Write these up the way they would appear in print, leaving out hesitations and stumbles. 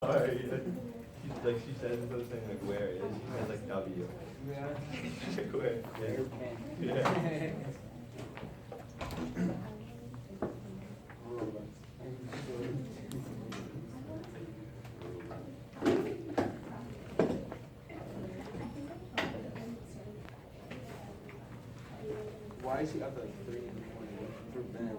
Sorry. She's like she says those things like where is she has like W. Yeah. Where? Yeah. Yeah. Why is she up at 3 in the morning for Ben?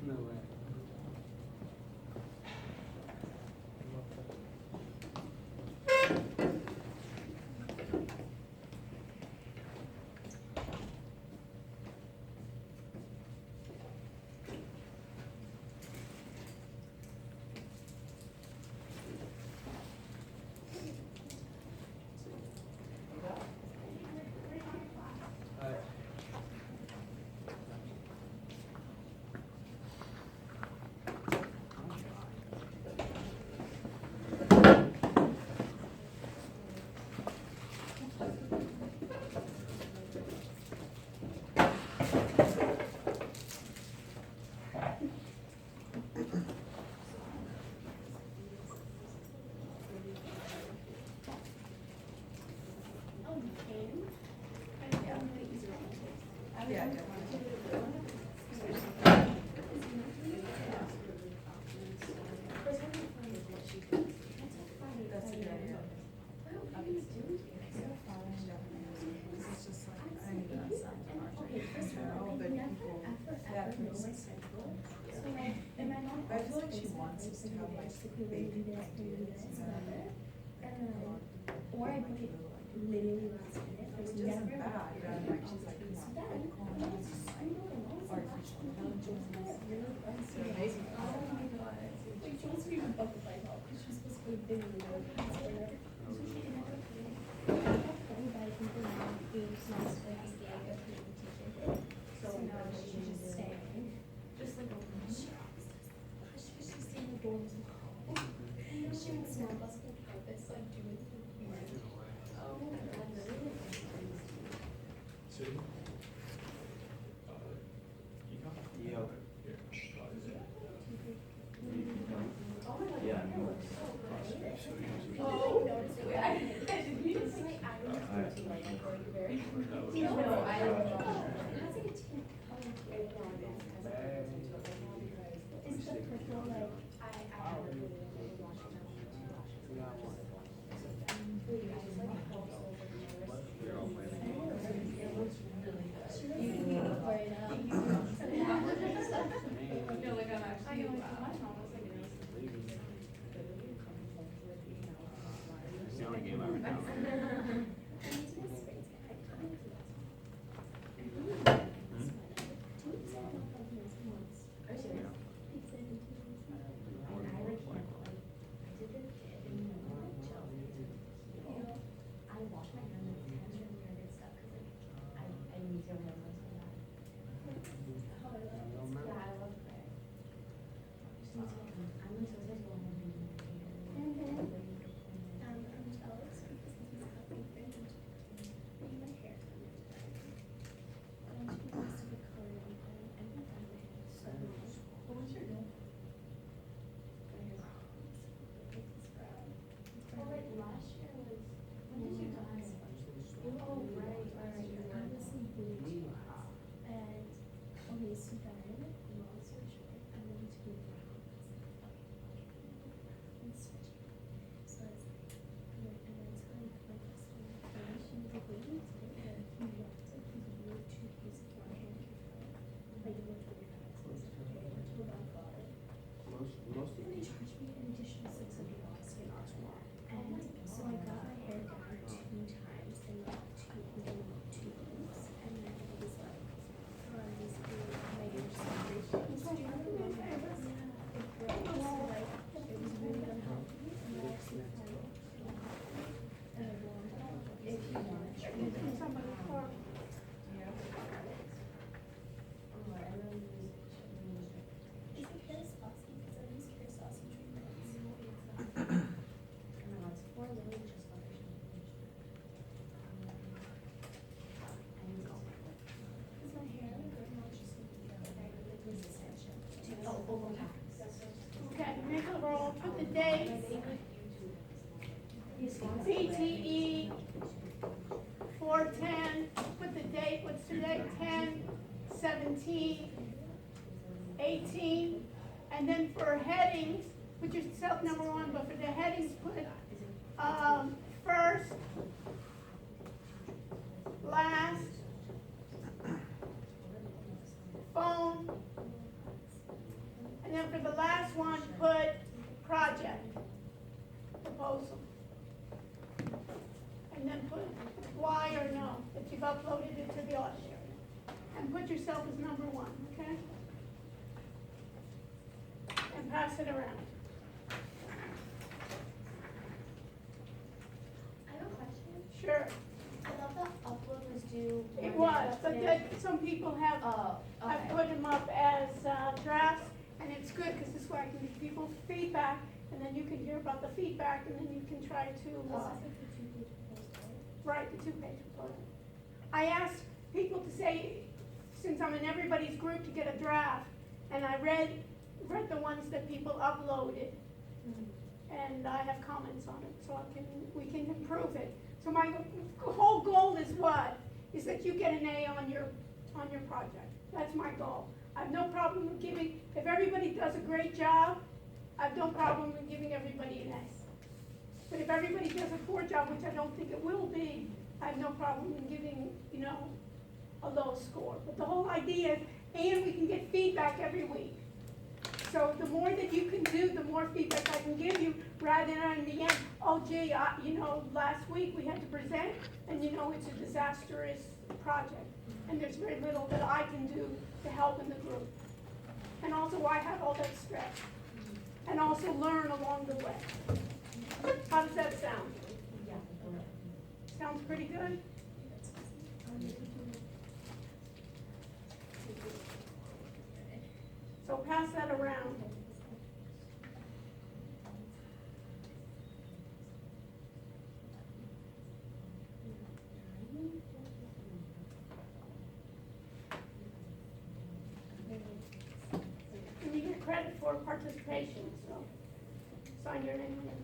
No way. But I feel like she wants us to have like big ideas Or I book it literally last minute. which There's isn't never bad, but I'm like, she's like, come on, Bitcoin, artificial intelligence, so maybe. Oh my god. Like, she wants to be booked by help because she's supposed to be big in the world. So she can never pay. Everybody can put on games, not like the idea of being a teacher. So now she's just staying. Just like, she was just in the dorms. She would snap us on purpose, like do it. Oh my god, really? Yo. Yeah. Oh, no, it's okay. I didn't mean to say I was just like very. No, I don't know. How's it take color to it now? Is the purple like I haven't really watched it. You can go for it now. No, like I'm actually. It's the only game I ever downloaded. dates. BTE 410, put the date, what's today, 10, 17, 18, and then for headings, put yourself number 1, but for the headings, put first, last, phone, and then for the last one, put project, proposal. And then put why or no, that you've uploaded it to the audit area. And put yourself as number 1, okay? And pass it around. I have a question. Sure, I thought the upload was due. it was, but then some people have, Oh, I okay. put them up as drafts, and it's good, because this way I can give people feedback, and then you can hear about the feedback, and then you can try to, This is like the 2-page proposal. write the 2-page proposal. I asked people to say, since I'm in everybody's group, to get a draft, and I read the ones that people uploaded, and I have comments on it, so we can improve it. So my whole goal is what? Is that you get an A on your project. That's my goal. I have no problem with giving, if everybody does a great job, I have no problem with giving everybody an A. But if everybody does a poor job, which I don't think it will be, I have no problem in giving, a low score. But the whole idea is, and we can get feedback every week. So the more that you can do, the more feedback I can give you, rather than in the end, oh gee, last week we had to present, and it's a disastrous project. And there's very little that I can do to help in the group. And also I have all that stress. And also learn along the way. How does that sound? Sounds pretty good? So pass that around. And you get credit for participation, so sign your name on it.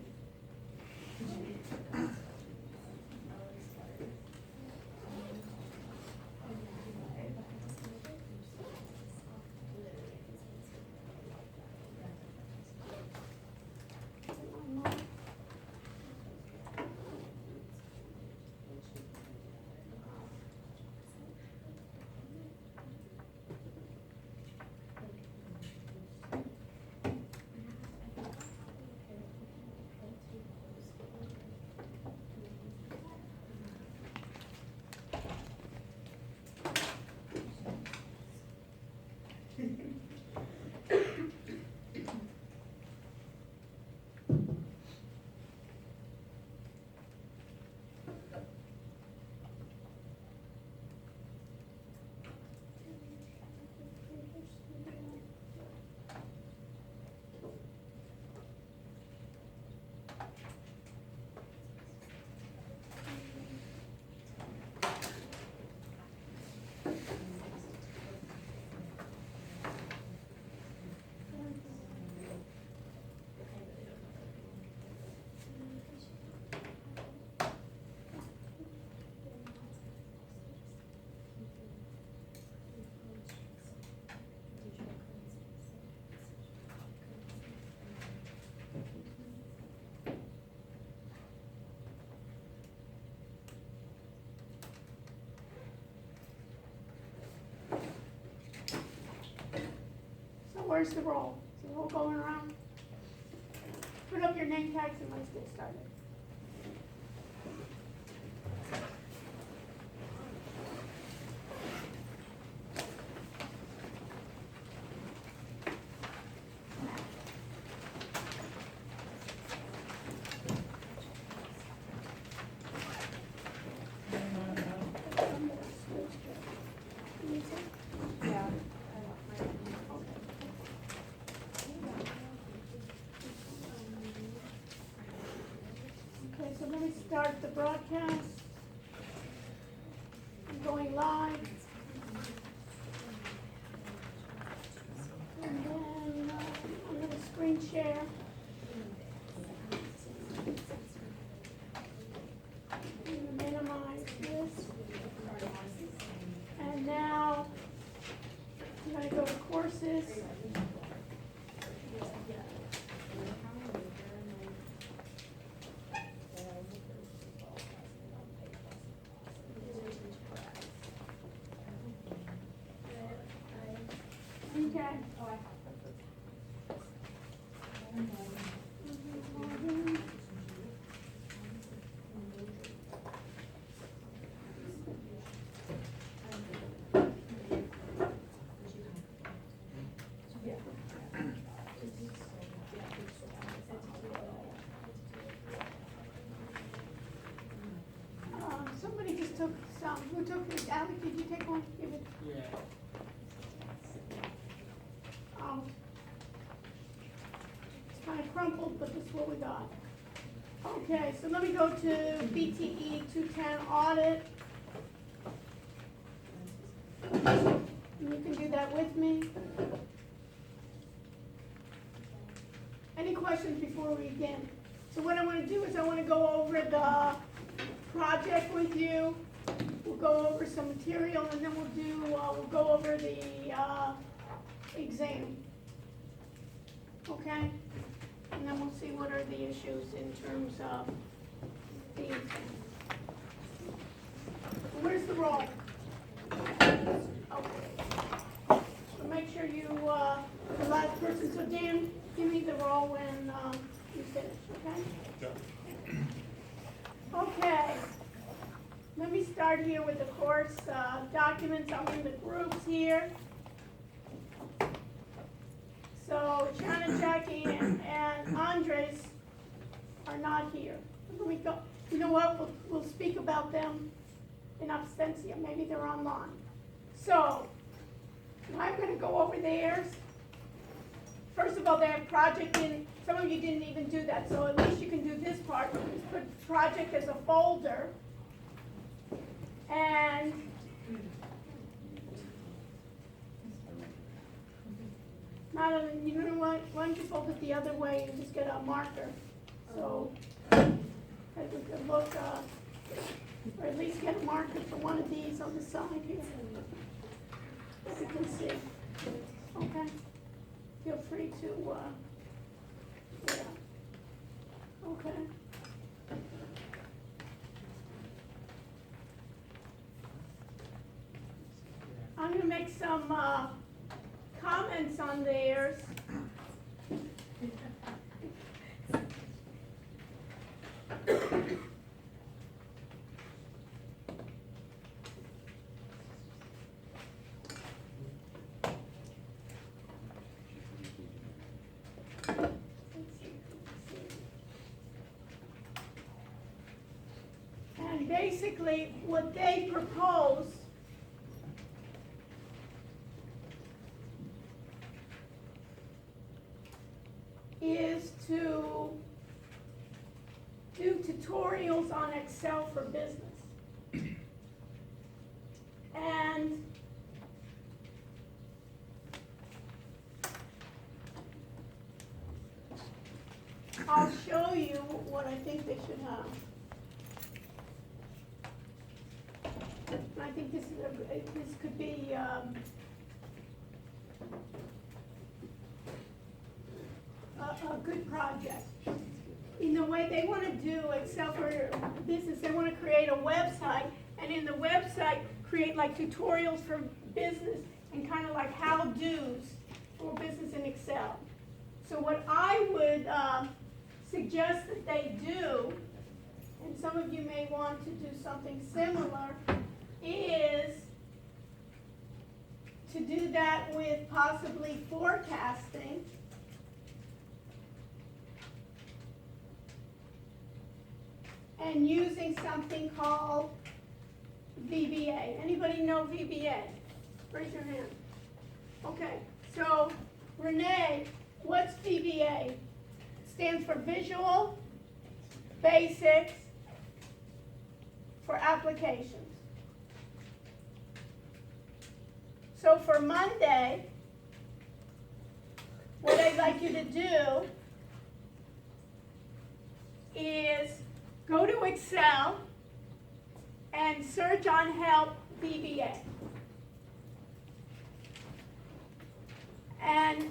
Where's the roll? Is the roll going around? Put up your name tags and let's get started. Okay, so let me start the broadcast. I'm going live. And then I'm going to screen share. Okay. Oh, I have. Somebody just took some, who took it? Ally, did you take one? Give it. Yeah. It's kind of crumpled, but this is what we got. Okay, so let me go to BTE 210 audit. You can do that with me. Any questions before we begin? So what I want to do is I want to go over the project with you. We'll go over some material and then we'll go over the exam. Okay? And then we'll see what are the issues in terms of the exam. Where's the roll? Okay. So make sure you, the last person, so Dan, give me the roll when you finish, okay? Okay. Let me start here with the course documents. I'm in the groups here. So Shannon, Jackie, and Andres are not here. Let me go. You know what? We'll speak about them in absentia. Maybe they're online. So I'm going to go over theirs. First of all, they have project in. Some of you didn't even do that, so at least you can do this part. Just put project as a folder. And Madeline, you know what? Why don't you fold it the other way and just get a marker? So that we could look, or at least get a marker for one of these on the side here. As you can see. Okay? Feel free to, yeah. Okay. I'm going to make some comments on theirs. And basically, what they propose is to do tutorials on Excel for business. And I'll show you what I think they should have. I think this could be a good project. In the way they want to do Excel for business, they want to create a website, and in the website create like tutorials for business and kind of like how-dos for business in Excel. So what I would suggest that they do, and some of you may want to do something similar, is to do that with possibly forecasting. And using something called VBA. Anybody know VBA? Raise your hand. Okay, so Renee, what's VBA? It stands for Visual Basics for Applications. So for Monday, what I'd like you to do is go to Excel and search on Help VBA. And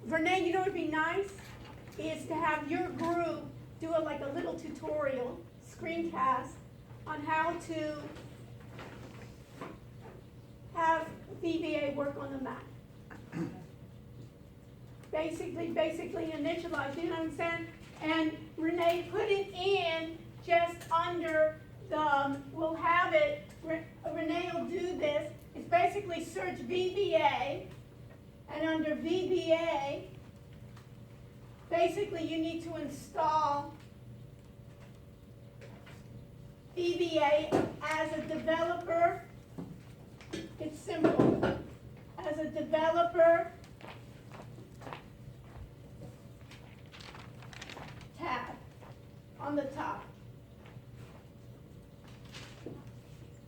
Renee, you know what would be nice? Is to have your group do like a little tutorial, screencast, on how to have VBA work on the Mac. basically initialized, you know what I'm saying? And Renee put it in just under the, we'll have it, Renee will do this. It's basically search VBA, and under VBA, basically you need to install VBA as a developer. It's simple. As a developer tab on the top.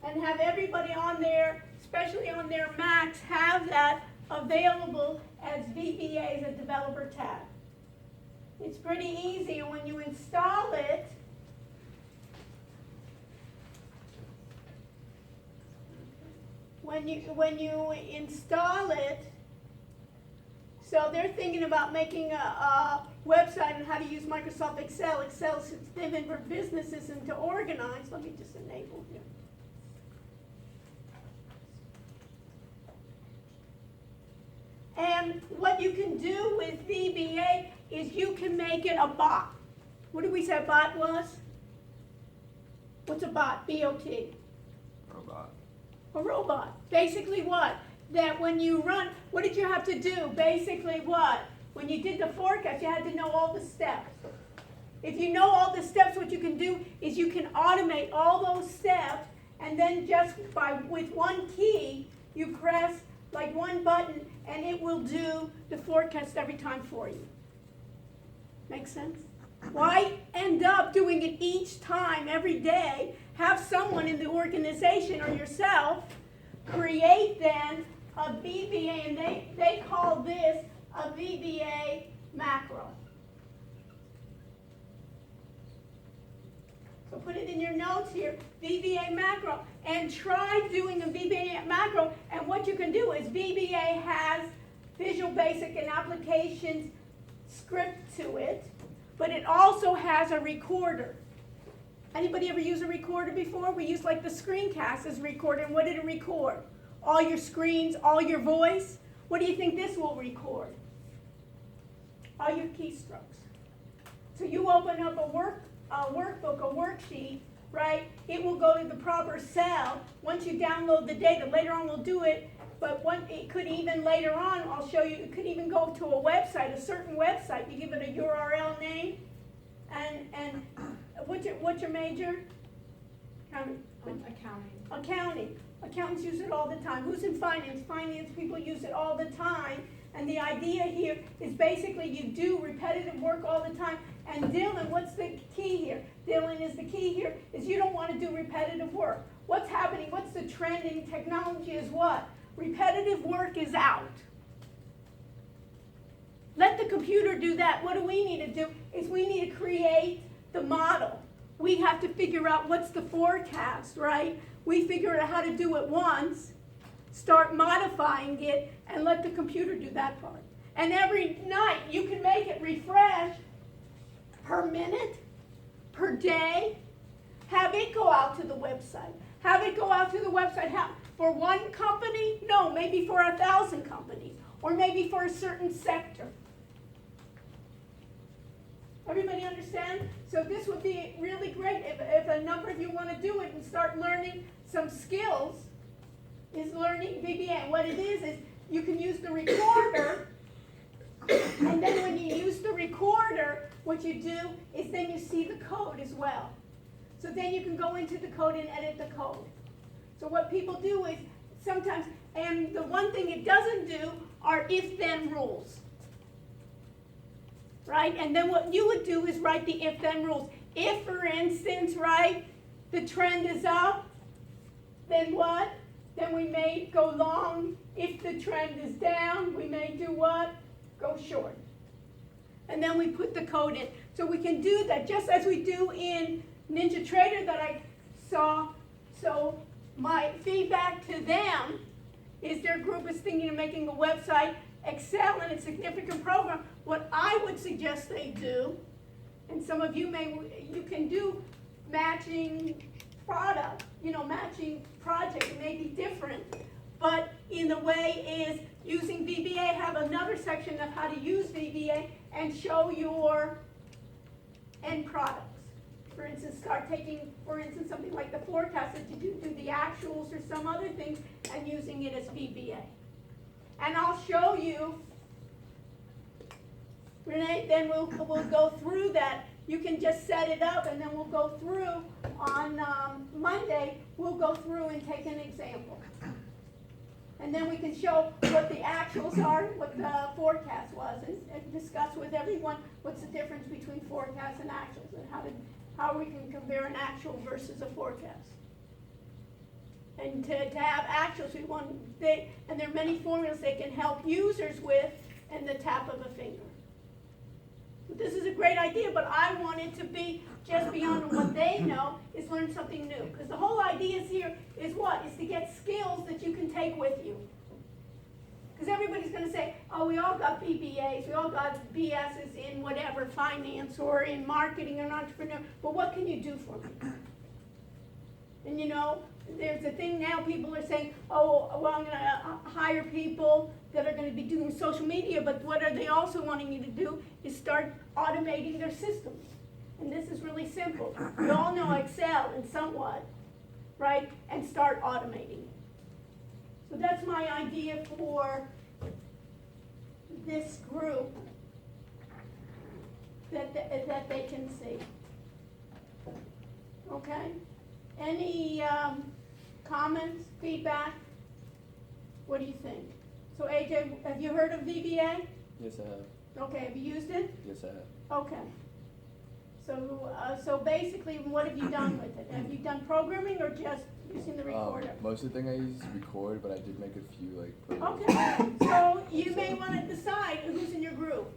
And have everybody on there, especially on their Macs, have that available as VBA as a developer tab. It's pretty easy, and when you install it, when you install it, so they're thinking about making a website on how to use Microsoft Excel. Excel's given for businesses and to organize. Let me just enable here. And what you can do with VBA is you can make it a bot. What did we say a bot was? What's a bot? B-O-T. Robot. A robot. Basically what? That when you run, what did you have to do? Basically what? When you did the forecast, you had to know all the steps. If you know all the steps, what you can do is you can automate all those steps, and then just with one key, you press like one button, and it will do the forecast every time for you. Make sense? Why end up doing it each time, every day? Have someone in the organization or yourself create then a VBA, and they call this a VBA macro. So put it in your notes here, VBA macro, and try doing a VBA macro. And what you can do is VBA has Visual Basic and Applications script to it, but it also has a recorder. Anybody ever use a recorder before? We use like the screencast as a recorder, and what did it record? All your screens, all your voice. What do you think this will record? All your keystrokes. So you open up a workbook, a worksheet, right? It will go to the proper cell once you download the data. Later on we'll do it, but it could even later on, I'll show you, it could even go to a website, a certain website. You give it a URL name, and what's your major? Accounting. Accountants use it all the time. Who's in finance? Finance people use it all the time. And the idea here is basically you do repetitive work all the time. And Dylan, what's the key here? Dylan, is the key here is you don't want to do repetitive work. What's happening? What's the trend in technology is what? Repetitive work is out. Let the computer do that. What do we need to do is we need to create the model. We have to figure out what's the forecast, right? We figure out how to do it once, start modifying it, and let the computer do that part. And every night you can make it refresh per minute, per day. Have it go out to the website. Have it go out to the website. For one company? No, maybe for 1,000 companies, or maybe for a certain sector. Everybody understand? So this would be really great if a number of you want to do it and start learning some skills, is learning VBA. And what it is you can use the recorder, and then when you use the recorder, what you do is then you see the code as well. So then you can go into the code and edit the code. So what people do is sometimes, and the one thing it doesn't do are if-then rules. Right? And then what you would do is write the if-then rules. If, for instance, right, the trend is up, then what? Then we may go long. If the trend is down, we may do what? Go short. And then we put the code in. So we can do that just as we do in NinjaTrader that I saw. So my feedback to them is their group is thinking of making a website, Excel, and a significant program. What I would suggest they do, and some of you you can do matching product, matching project. It may be different, but in a way is using VBA, have another section of how to use VBA and show your end products. For instance, start taking, for instance, something like the forecast that you do the actuals or some other things and using it as VBA. And I'll show you, Renee, then we'll go through that. You can just set it up and then we'll go through on Monday, we'll go through and take an example. And then we can show what the actuals are, what the forecast was, and discuss with everyone what's the difference between forecast and actuals and how we can compare an actual versus a forecast. And to have actuals, and there are many formulas they can help users with in the tap of a finger. This is a great idea, but I want it to be just beyond what they know, is learn something new. Because the whole idea here is what? Is to get skills that you can take with you. Because everybody's going to say, oh, we all got BBAs, we all got BSs in whatever, finance or in marketing or an entrepreneur, but what can you do for me? And you know, there's a thing now, people are saying, oh, well, I'm going to hire people that are going to be doing social media, but what are they also wanting you to do is start automating their systems. And this is really simple. We all know Excel and somewhat, right? And start automating it. So that's my idea for this group that they can see. Okay? Any comments, feedback? What do you think? So AJ, have you heard of VBA? Yes, I have. Okay, have you used it? Yes, I have. Okay. So basically, what have you done with it? Have you done programming or just using the recorder? Most of the thing I use is record, but I did make a few like programs. Okay, so you may want to decide who's in your group.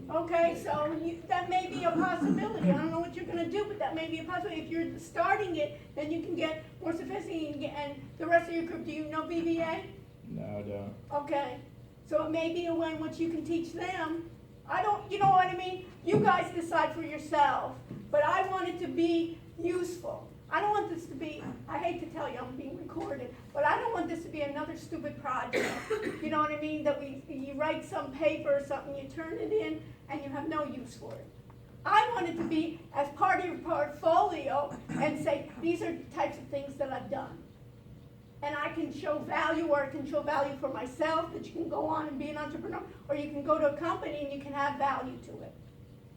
Okay, so that may be a possibility. I don't know what you're going to do, but that may be a possibility. If you're starting it, then you can get more sophisticated. And the rest of your group, do you know VBA? No, I don't. Okay, so it may be a way in which you can teach them. I don't, you know what I mean? You guys decide for yourself, but I want it to be useful. I don't want this to be, I hate to tell you I'm being recorded, but I don't want this to be another stupid project. You know what I mean? That you write some paper or something, you turn it in, and you have no use for it. I want it to be as part of your portfolio and say, these are the types of things that I've done. And I can show value, or I can show value for myself, that you can go on and be an entrepreneur, or you can go to a company and you can add value to it.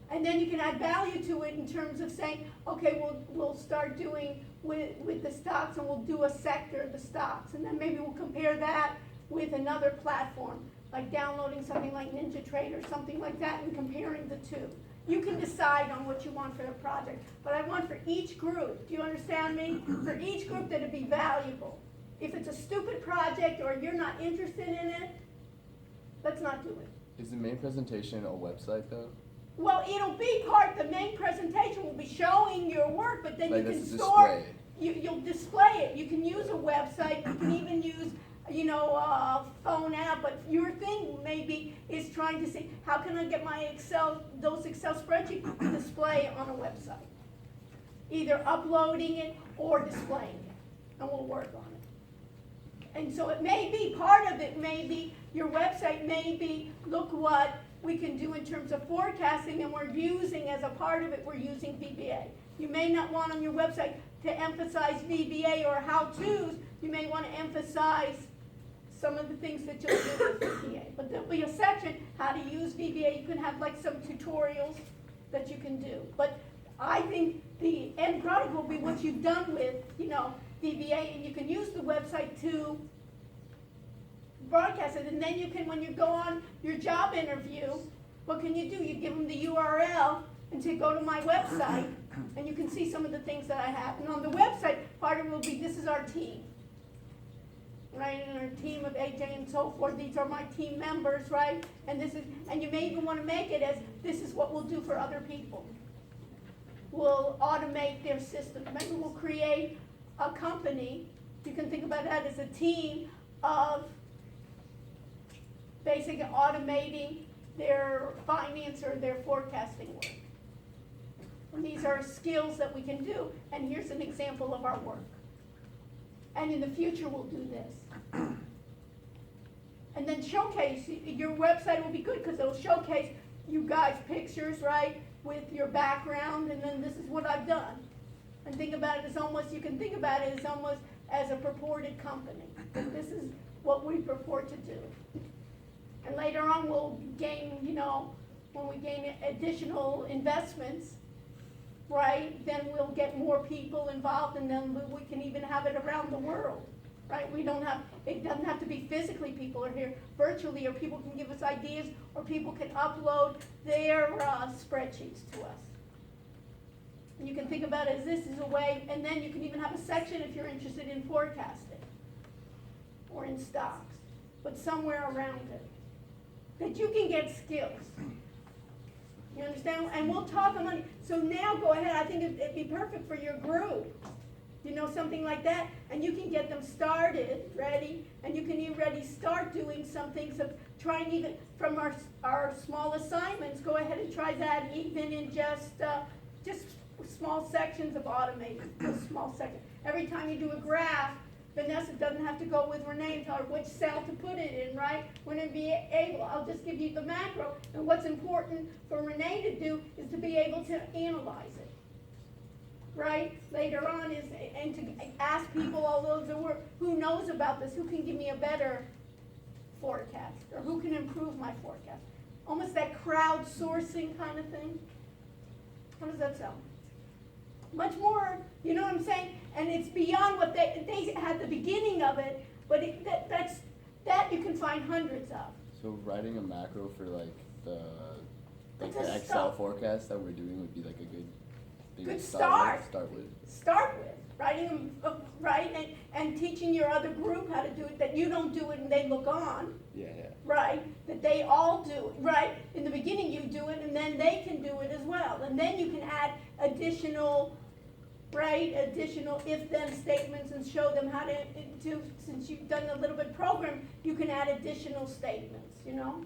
And then you can add value to it in terms of saying, okay, we'll start doing with the stocks, and we'll do a sector of the stocks. And then maybe we'll compare that with another platform, like downloading something like NinjaTrade or something like that and comparing the two. You can decide on what you want for the project. But I want for each group, do you understand me? For each group that it'd be valuable. If it's a stupid project or you're not interested in it, let's not do it. Is the main presentation a website though? Well, it'll be part, the main presentation will be showing your work, but then Like you can this store, display. you'll display it. You can use a website, you can even use, a phone app, but your thing maybe is trying to see, how can I get my those Excel spreadsheets to display on a website? Either uploading it or displaying it, and we'll work on it. And so it may be, part of it may be, your website may be, look what we can do in terms of forecasting, and we're using, as a part of it, we're using VBA. You may not want on your website to emphasize VBA or how-tos. You may want to emphasize some of the things that you'll do with VBA. But there'll be a section, how to use VBA. You can have like some tutorials that you can do. But I think the end product will be what you've done with, VBA, and you can use the website to broadcast it. And then you can, when you go on your job interview, what can you do? You give them the URL and say, go to my website, and you can see some of the things that I have. And on the website, part of it will be, this is our team, right? And our team of AJ and so forth. These are my team members, right? And and you may even want to make it as, this is what we'll do for other people. We'll automate their system. Maybe we'll create a company. You can think about that as a team of basically automating their finance or their forecasting work. And these are skills that we can do, and here's an example of our work. and in the future we'll do this. And then showcase, your website will be good because it'll showcase you guys' pictures, right, with your background, and then this is what I've done. And think about it as almost, you can think about it as almost as a purported company. And this is what we purport to do. And later on we'll gain, you know, when we gain additional investments, right, then we'll get more people involved, and then we can even have it around the world, right? We don't have, it doesn't have to be physically people are here, virtually, or people can give us ideas, or people can upload their spreadsheets to us. And you can think about it as this is a way, and then you can even have a section if you're interested in forecasting or in stocks, but somewhere around it, that you can get skills. You understand? And we'll talk on money. So now go ahead, I think it'd be perfect for your group, you know, something like that, and you can get them started, ready, and you can already start doing some things of trying even from our small assignments, go ahead and try that even in just small sections of automated, just small sections. Every time you do a graph, Vanessa doesn't have to go with Renee and tell her which cell to put it in, right? Wouldn't be able, I'll just give you the macro, and what's important for Renee to do is to be able to analyze it, right? Later on is, and to ask people, all those that work, who knows about this, who can give me a better forecast, or who can improve my forecast? Almost that crowdsourcing kind of thing. How does that sound? Much more, you know what I'm saying? And it's beyond what they had the beginning of it, but that you can find hundreds of. So writing a macro for like the It's the a Excel start. forecast that we're doing would be like a good thing Good to start. start with. Start with writing them, right, and teaching your other group how to do it, that you don't do it and they look on, Yeah. right, that they all do it, right? In the beginning you do it and then they can do it as well. And then you can add additional if-then statements and show them how to, since you've done a little bit program, you can add additional statements, you know?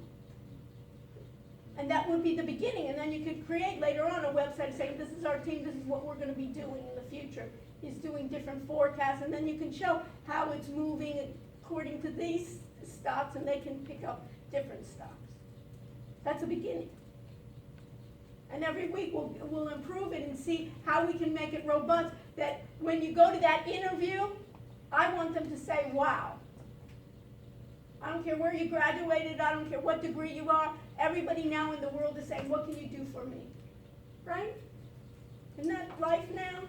And that would be the beginning, and then you could create later on a website saying, this is our team, this is what we're gonna be doing in the future, is doing different forecasts, and then you can show how it's moving according to these stocks, and they can pick up different stocks. That's a beginning. And every week we'll improve it and see how we can make it robust, that when you go to that interview, I want them to say, wow. I don't care where you graduated, I don't care what degree you are, everybody now in the world is saying, what can you do for me? Right? Isn't that life now?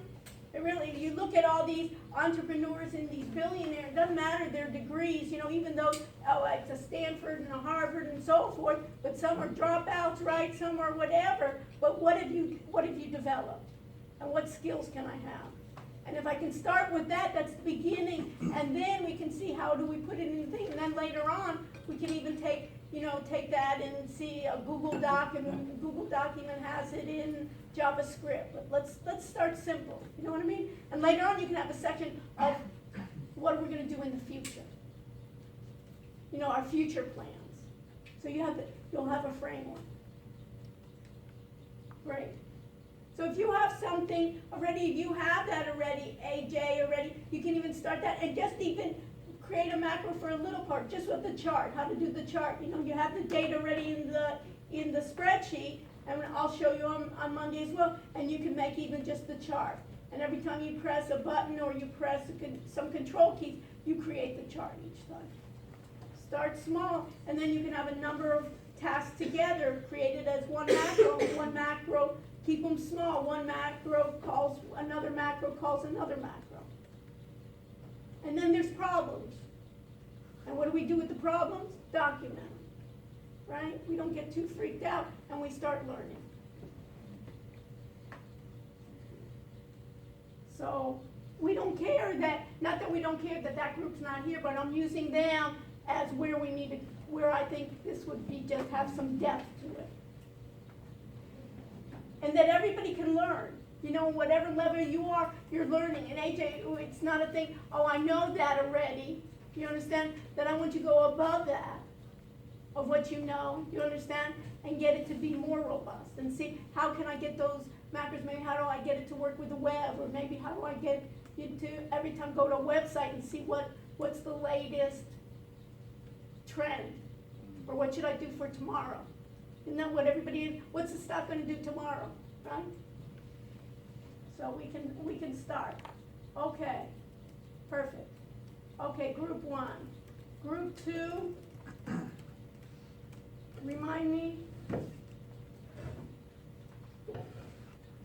It really, you look at all these entrepreneurs and these billionaires, it doesn't matter their degrees, you know, even though it's a Stanford and a Harvard and so forth, but some are dropouts, right? Some are whatever, but what have you developed? And what skills can I have? And if I can start with that, that's the beginning, and then we can see how do we put it in the thing, and then later on, we can even take that and see a Google Doc, and Google Doc even has it in JavaScript. But let's start simple, you know what I mean? And later on, you can have a section of what are we gonna do in the future? You know, our future plans. So you'll have a framework. Great. So if you have something already, you have that already, AJ already, you can even start that, and just even create a macro for a little part, just with the chart, how to do the chart. You know, you have the data already in the spreadsheet, and I'll show you on Monday as well, and you can make even just the chart. And every time you press a button or you press some control keys, you create the chart each time. Start small, and then you can have a number of tasks together, created as one macro, keep them small. One macro calls another macro. And then there's problems. And what do we do with the problems? Document them, right? We don't get too freaked out, and we start learning. So we don't care that, not that we don't care that group's not here, but I'm using them as where I think this would be, just have some depth to it. And that everybody can learn. You know, whatever level you are, you're learning. And AJ, it's not a thing, oh, I know that already. You understand? That I want you to go above that, of what you know, you understand? And get it to be more robust. And see, how can I get those macros, maybe how do I get it to work with the web, or maybe how do I get you to every time go to a website and see what's the latest trend, or what should I do for tomorrow? Isn't that what what's the staff gonna do tomorrow, right? So we can start. Okay, perfect. Okay, group 1. Group 2, remind me.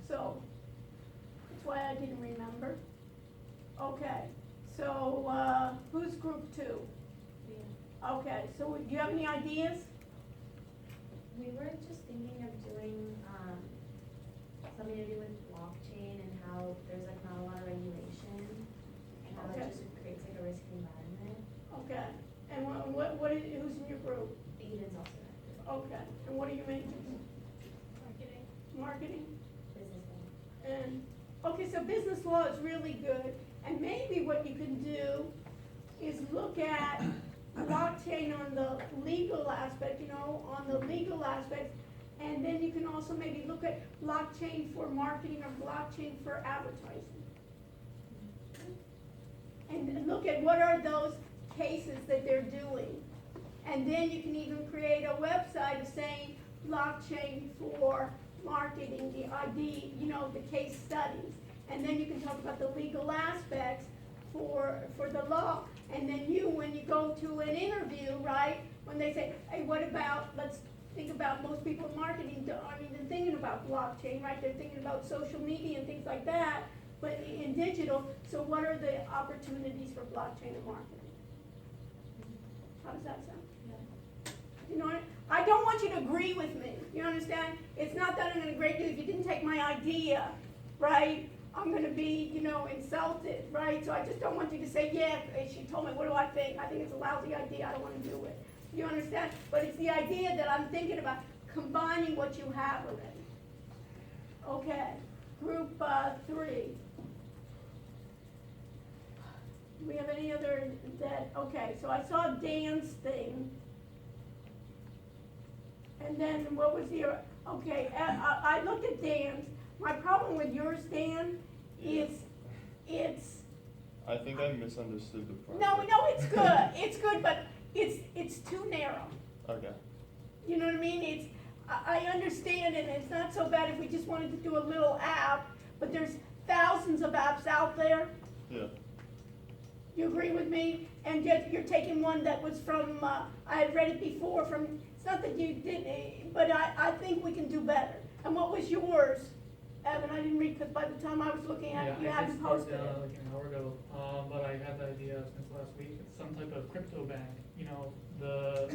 So, that's why I didn't remember. Okay, so, who's group 2? Okay, so do you have any ideas? We were just thinking of doing, something to do with blockchain and how there's like not a lot of regulation and how Okay. it just creates like a risky environment. Okay, and who's in your group? Eden's also active, Okay, and what are you making? Marketing. Marketing? business law. And, okay, so business law is really good, and maybe what you can do is look at blockchain on the legal aspect, on the legal aspects, and then you can also maybe look at blockchain for marketing or blockchain for advertising. And look at what are those cases that they're doing. And then you can even create a website of saying blockchain for marketing, the ID, the case studies. And then you can talk about the legal aspects for the law. And then when you go to an interview, right, when they say, hey, what about, let's think about most people in marketing, they're thinking about blockchain, right? They're thinking about social media and things like that, but in digital, so what are the opportunities for blockchain and marketing? How does that sound? You know what? I don't want you to agree with me. You understand? It's not that I'm going to agree with you. If you didn't take my idea, right, I'm going to be, insulted, right? So I just don't want you to say, yeah, she told me, what do I think? I think it's a lousy idea. I don't want to do it. You understand? But it's the idea that I'm thinking about combining what you have already. Okay. Group 3. Do we have any other okay, so I saw Dan's thing. And then what was okay, I looked at Dan's. My problem with yours, Dan, is it's. I think I misunderstood the project. No, it's good. It's good, but it's too narrow. Okay. You know what I mean? I understand it, and it's not so bad if we just wanted to do a little app, but there's thousands of apps out there. Yeah. You agree with me? And yet you're taking one that was from, I had read it before it's not that you didn't, but I think we can do better. And what was yours, Evan? I didn't read, because by the time I was looking at it, you hadn't posted it. Like an hour ago, but I had the idea since last week. It's some type of crypto bank. The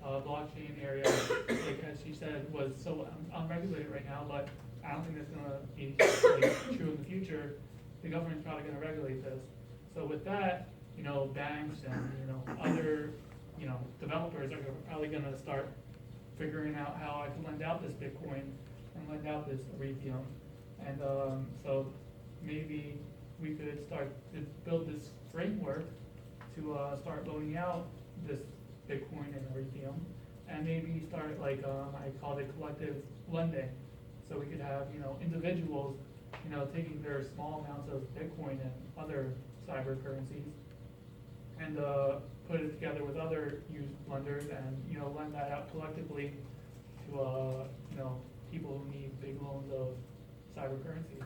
blockchain area, like as she said, was so unregulated right now. But I don't think that's gonna be true in the future. The government's probably gonna regulate this. So with that, banks and other developers are probably gonna start figuring out how I can lend out this Bitcoin and lend out this Ethereum. And so maybe we could start to build this framework to start loaning out this Bitcoin and Ethereum, and maybe start like I call it collective lending. So we could have individuals taking their small amounts of Bitcoin and other cyber currencies and put it together with other used lenders and lend that out collectively to people who need big loans of cyber currency.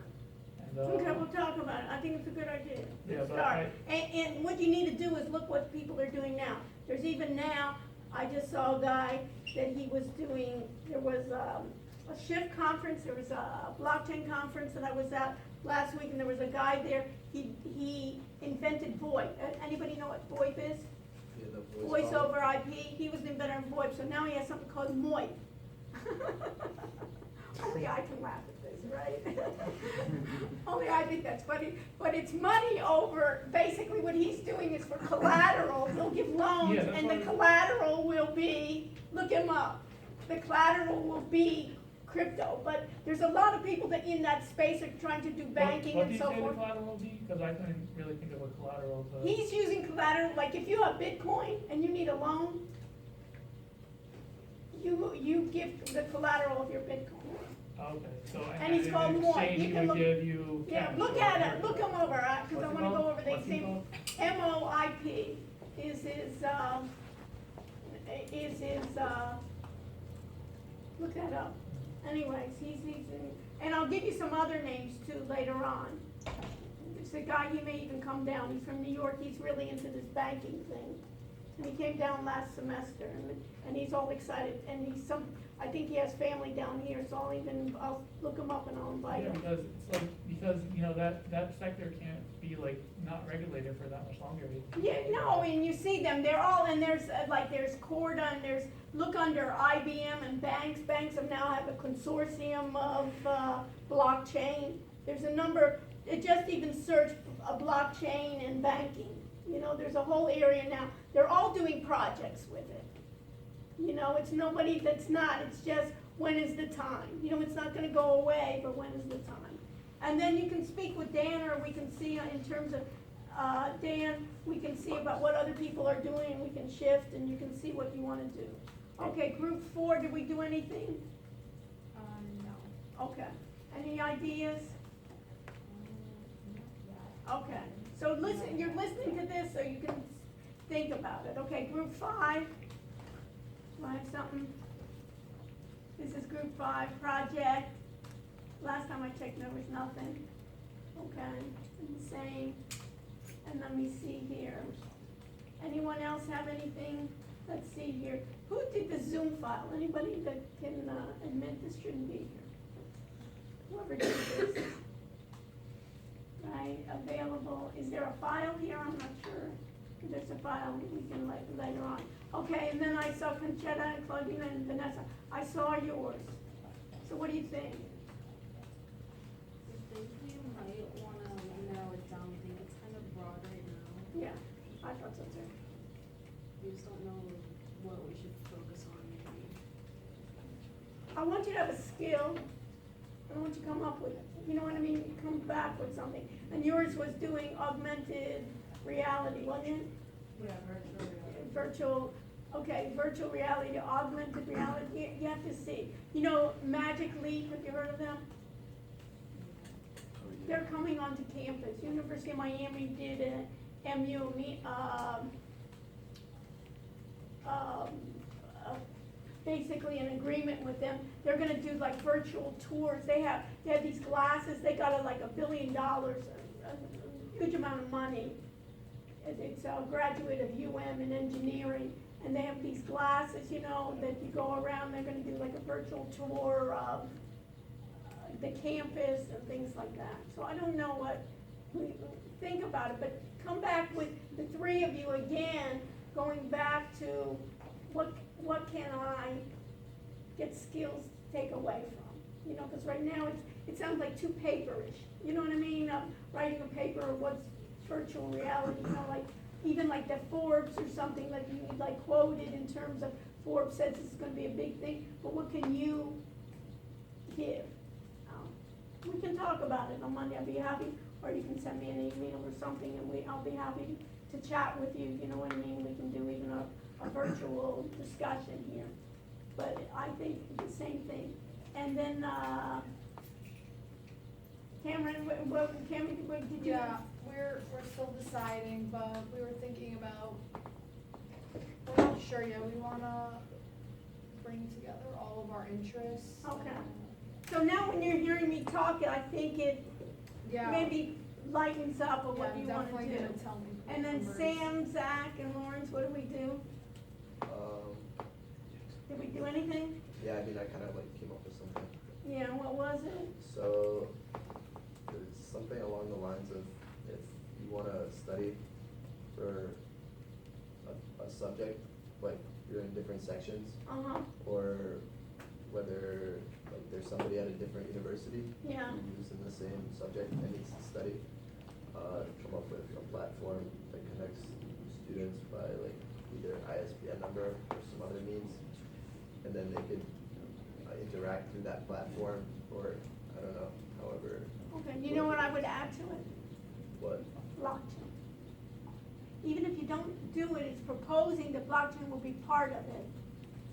And, Okay, we'll talk about it. I think it's a good idea. Yeah, Let's but start. And what you need to do is look what people are doing now. There's even now, I just saw a guy that he was doing, there was a Shift conference, there was a blockchain conference that I was at last week, and there was a guy there, he invented VoIP. Anybody know what VoIP is? Yeah, the Voice over IP. He was the inventor of VoIP, so now he has something called MOIP. Only I can laugh at this, right? Only I think that's funny. But it's money over, basically what he's doing is for collateral. He'll give loans, Yeah, that's and the what collateral will be, look him up, the collateral will be crypto. But there's a lot of people that in that space are trying to do banking what and do you so say the forth. collateral will be? Because I couldn't really think of a collateral to. He's using collateral, like if you have Bitcoin and you need a loan, you give the collateral of your Bitcoin. Okay, so, And it's in called Moy. exchange, You he can would look- give you Yeah, cash look or at it, whatever. look them over, cause I What's it wanna go called? over these What's it things. called? MOIP is look that up. Anyways, he's in, and I'll give you some other names too later on. There's a guy, he may even come down, he's from New York, he's really into this banking thing. And he came down last semester, and he's all excited, and I think he has family down here, so I'll look him up and I'll invite Yeah, him. because, you know, that sector can't be like not regulated for that much longer. Yeah, no, and you see them, they're all, and there's Corda, and look under IBM and banks have now have a consortium of, blockchain. There's a number, just even search a blockchain and banking, you know, there's a whole area now, they're all doing projects with it. You know, it's nobody that's not, it's just, when is the time? You know, it's not gonna go away, but when is the time? And then you can speak with Dan, or we can see in terms of, Dan, we can see about what other people are doing, and we can shift, and you can see what you wanna do. Okay, group 4, did we do anything? No. Okay, any ideas? Okay, so listen, you're listening to this so you can think about it. Okay, group 5. Do I have something? This is group 5, project. Last time I checked, there was nothing. Okay, and the same. And let me see here. Anyone else have anything? Let's see here. Who did the Zoom file? Anybody that can admit this shouldn't be here? Whoever did this. Right, available. Is there a file here? I'm not sure. If there's a file, we can later on. Okay, and then I saw Conchetta and Claudina and Vanessa. I saw yours. So what do you think? I think we might wanna narrow it down. I think it's kind of broad right now. Yeah, I thought so too. We just don't know what we should focus on maybe. I want you to have a skill. I want you to come up with, you know what I mean? Come back with something. And yours was doing augmented reality, wasn't it? Yeah, virtual reality. Virtual reality, augmented reality. You have to see. You know, Magic Leap, have you heard of them? They're coming onto campus. University of Miami did a basically an agreement with them. They're gonna do like virtual tours. They have these glasses. They got like $1 billion, a huge amount of money. It's a graduate of UM in engineering, and they have these glasses, you know, that you go around. They're gonna do like a virtual tour of the campus and things like that. So I don't know what, think about it, but come back with the 3 of you again, going back to what can I get skills to take away from? You know, because right now it sounds like too paperish. You know what I mean? Writing a paper or what's virtual reality, you know, like even like the Forbes or something, like you like quoted in terms of Forbes says this is gonna be a big thing, but what can you give? We can talk about it on Monday. I'll be happy, or you can send me an email or something, and I'll be happy to chat with you. You know what I mean? We can do even a virtual discussion here. But I think the same thing. And then, Cameron, what did you? Yeah, we're still deciding, but we were thinking about, we're not sure yet, we wanna bring together all of our interests. Okay. So now when you're hearing me talk, I think it Yeah. maybe lightens up of what Yeah, you wanna definitely do. gonna tell me. And then numbers. Sam, Zach, and Lawrence, what do we do? Did we do anything? Yeah, I mean, I kind of like came up with something. Yeah, what was it? So, there's something along the lines of if you want to study for a subject, like you're in different sections, Uh-huh, or whether like there's somebody at a different university yeah, who's in the same subject and needs to study, come up with a platform that connects students by like either ISBN number or some other means, and then they could interact through that platform, or I don't know, however. okay, you know what I would add to it? What? Blockchain. Even if you don't do it, it's proposing that blockchain will be part of it.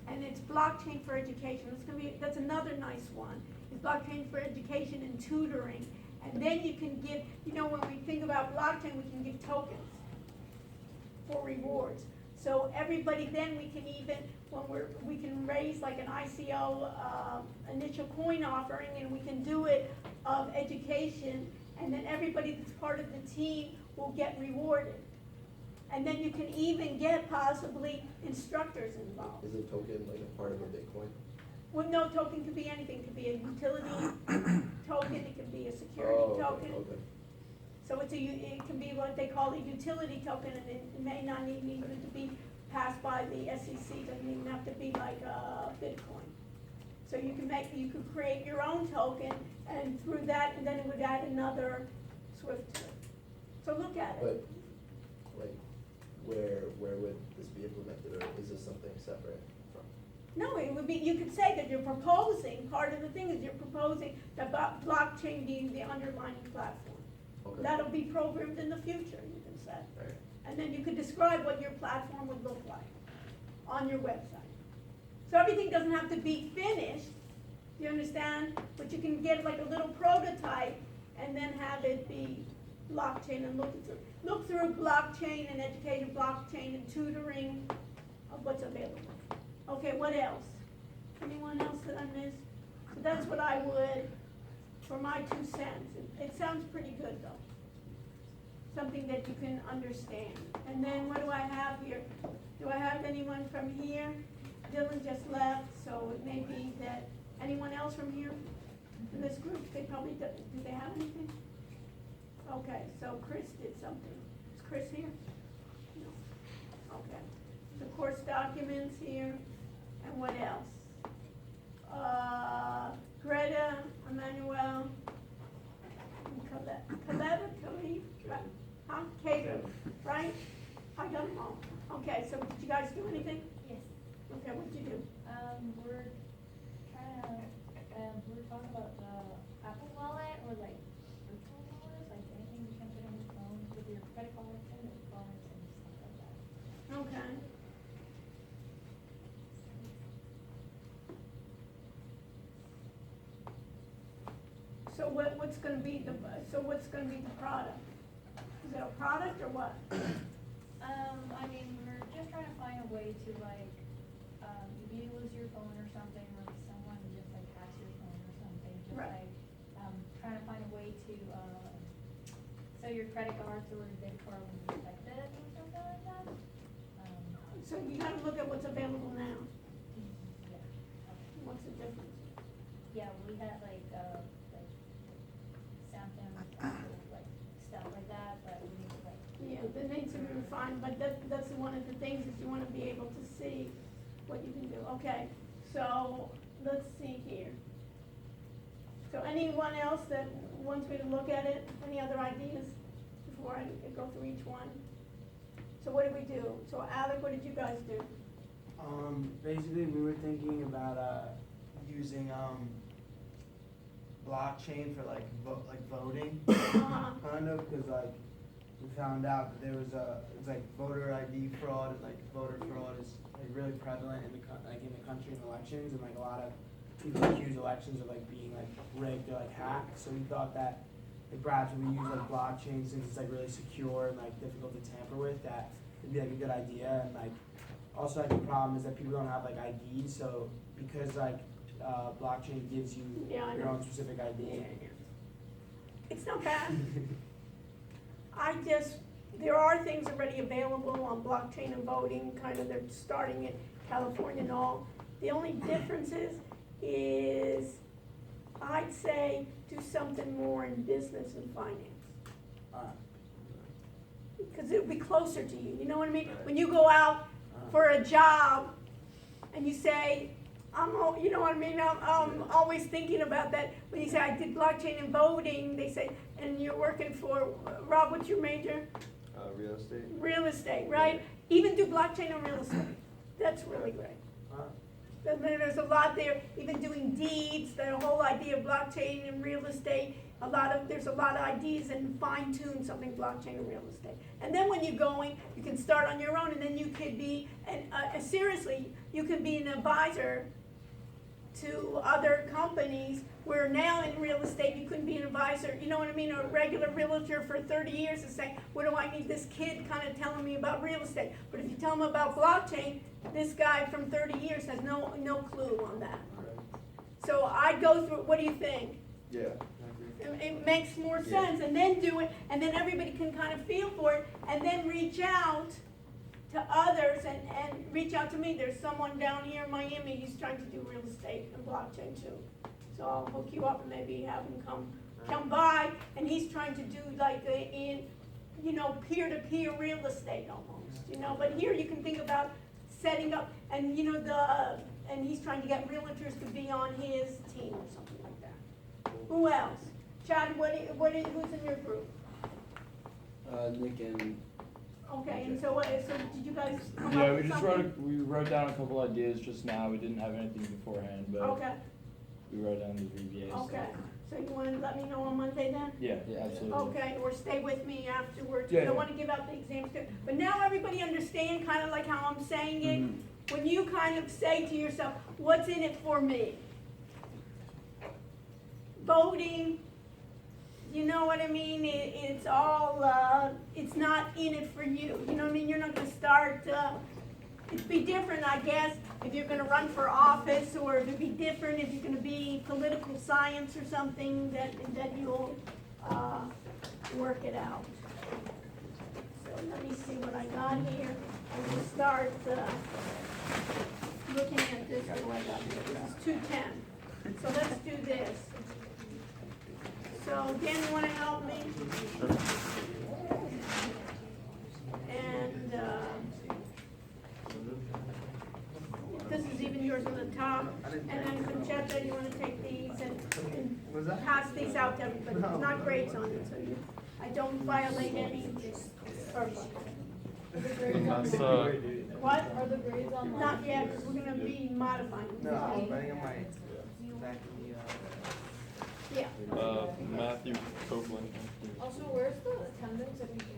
And it's blockchain for education. It's gonna be, that's another nice one. blockchain for education and tutoring. And then you can give, you know, when we think about blockchain, we can give tokens for rewards. So everybody, then we can even, we can raise like an ICO, initial coin offering, and we can do it of education, and then everybody that's part of the team will get rewarded. And then you can even get possibly instructors involved. Is a token like a part of a Bitcoin? Well, no, token could be anything, it could be a utility token, it could be a security Oh, token. okay. So it can be what they call a utility token, and it may not need even to be passed by the SEC, doesn't even have to be like Bitcoin. So you could create your own token, and through that, and then it would add another SWIFT to it. So look at it. But, like, where would this be implemented, or is this something separate from? No, it would be, you could say that you're proposing, part of the thing is you're proposing that blockchain being the underlying platform. Okay. That'll be programmed in the future, you can say. Right. And then you could describe what your platform would look like on your website. So everything doesn't have to be finished, you understand? But you can get like a little prototype and then have it be blockchain and look through blockchain and education, blockchain and tutoring of what's available. Okay, what else? Anyone else that I missed? So that's what I would, for my 2 cents. It sounds pretty good though. Something that you can understand. And then what do I have here? Do I have anyone from here? Dylan just left, so it may be that, anyone else from here in this group? They probably, do they have anything? Okay, so Chris did something. Is Chris here? No. Okay. The course documents here, and what else? Greta, Emmanuel, Caleb, huh? Caleb, right? I got them all. Okay, so did you guys do anything? Yes. Okay, what'd you do? We're trying to, we were talking about the Apple Wallet or like virtual wallets, like anything you can put on your phone with your credit card and your cards and stuff like that. Okay. So what's gonna be the product? Is it a product or what? I mean, we're just trying to find a way to like, if you lose your phone or something, or someone just like hacks your phone or something, just Right. like, trying to find a way to, so your credit cards or your debit card will be affected or something like that. So you gotta look at what's available now. Yeah. What's the difference? Yeah, we had like Samsung, like stuff like that, but we need to like. Yeah, that needs to be refined, but that's one of the things is you wanna be able to see what you can do. Okay, so let's see here. So anyone else that wants me to look at it? Any other ideas before I go through each one? So what did we do? So Alec, what did you guys do? Basically, we were thinking about using blockchain for like voting, kind of, because like we found out that there was it's like voter ID fraud and like voter fraud is like really prevalent in the country in elections, and like a lot of people accuse elections of like being like rigged or like hacked. So we thought that like perhaps when we use like blockchain, since it's like really secure and like difficult to tamper with, that it'd be like a good idea. And like also like the problem is that people don't have like IDs, so because like blockchain gives you Yeah, I your know. own specific ID. It's not bad. There are things already available on blockchain and voting, kind of, they're starting in California and all. The only difference is, I'd say, do something more in business and finance. Because it would be closer to you, you know what I mean? When you go out for a job and you say, you know what I mean, I'm always thinking about that. When you say, I did blockchain and voting, they say, and you're working for, Rob, what's your major? Real estate. Real estate, right? Even do blockchain and real estate. That's really great. There's a lot there, even doing deeds, the whole idea of blockchain and real estate. There's a lot of ideas and fine tune something blockchain and real estate. And then when you're going, you can start on your own, and then you could be, seriously, you can be an advisor to other companies, where now in real estate, you couldn't be an advisor, you know what I mean, a regular realtor for 30 years and say, what do I need this kid kind of telling me about real estate? But if you tell him about blockchain, this guy from 30 years has no clue on that. So I'd go through, what do you think? Yeah. It makes more sense, and then do it, and then everybody can kind of feel for it, and then reach out to others, and reach out to me. There's someone down here in Miami, he's trying to do real estate and blockchain too. So I'll hook you up and maybe have him come by, and he's trying to do like peer-to-peer real estate almost, but here you can think about setting up, and and he's trying to get realtors to be on his team or something like that. Who else? Chad, who's in your group? Nick and. Okay, and so did you guys come up Yeah, with we just something? wrote down a couple ideas just now. We didn't have anything beforehand, but Okay, we wrote down the VBA stuff. okay. So you wanna let me know on Monday then? Yeah, absolutely. Okay, or stay with me afterwards, Yeah, I don't yeah. wanna give out the exams too. But now everybody understand kind of like how I'm saying it? Mhm. When you kind of say to yourself, what's in it for me? Voting, you know what I mean? It's all, it's not in it for you. You know what I mean? You're not gonna start, it'd be different, I guess, if you're gonna run for office, or it'd be different if you're gonna be political science or something, that you'll, work it out. So let me see what I got here. I'm gonna start, looking at this, what do I got here? This is 210. So let's do this. So Dan, you wanna help me? And, this is even yours on the top, and then Conchetta, you wanna take these and pass these out to everybody, there's not grades on it, so I don't violate any purpose. What? Are the grades online? Not yet, because we're gonna be modifying. No, I was writing on my back in the. Yeah, Matthew Copeland. Also, where's the attendance if you can?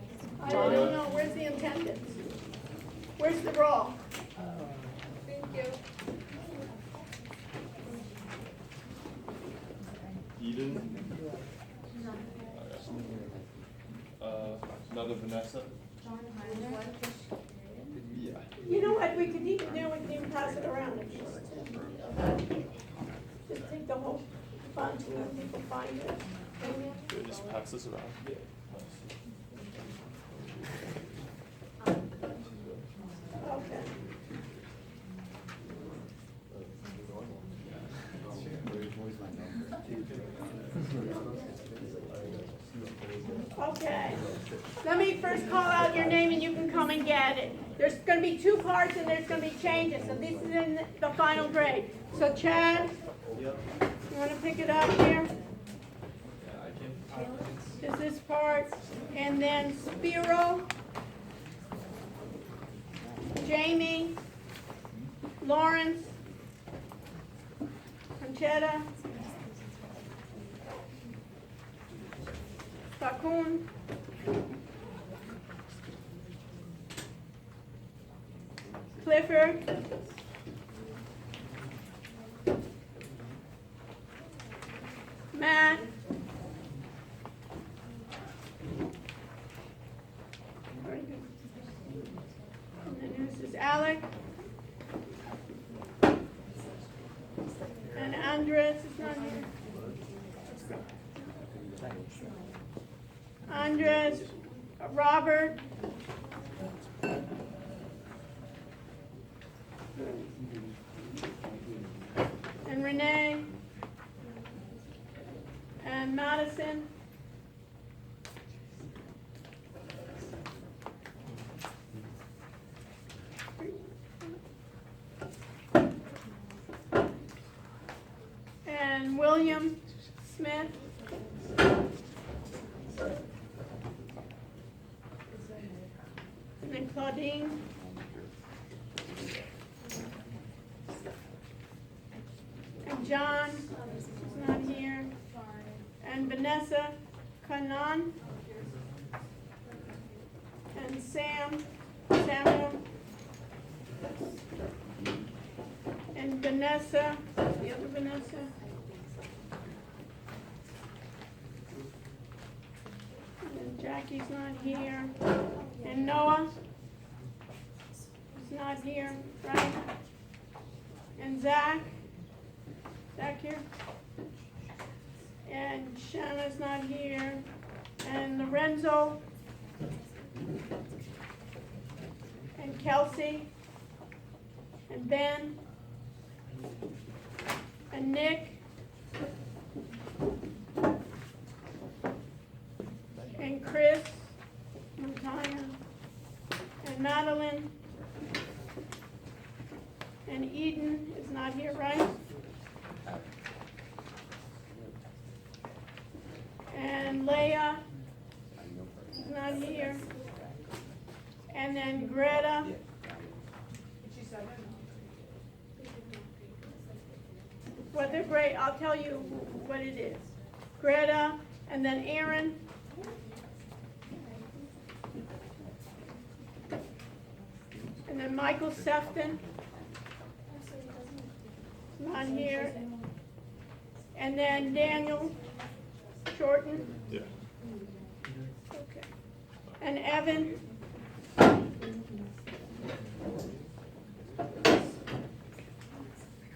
I don't know, where's the attendance? Where's the roll? Thank you. Eden. Another Vanessa. Yeah. You know what, we could even pass it around if you want to. Just take the whole bunch and people find it. Yeah, just pass this around. Okay. Okay, let me first call out your name and you can come and get it. There's gonna be 2 cards and there's gonna be changes, so this is in the final grade. So Chad, you wanna pick it up here? Just this part, and then Spiro, Jamie, Lawrence, Conchetta, Takun, Clifford, Matt, and then this is Alec, and Andres is not here. Andres, Robert, and Renee, and Madison, and William Smith. And then Claudine. And John is not here. And Vanessa Kanan. And Samuel. And Vanessa, the other Vanessa. And then Jackie's not here. And Noah is not here, right? And Zach here. And Shanna's not here. And Lorenzo. And Kelsey. And Ben. And Nick. And Chris. Montana. And Madeline. And Eden is not here, right? And Leah is not here. And then Greta. Well, they're great. I'll tell you what it is. Greta, and then Aaron. And then Michael Sefton. Not here. And then Daniel Shorten. Yeah. Okay. And Evan.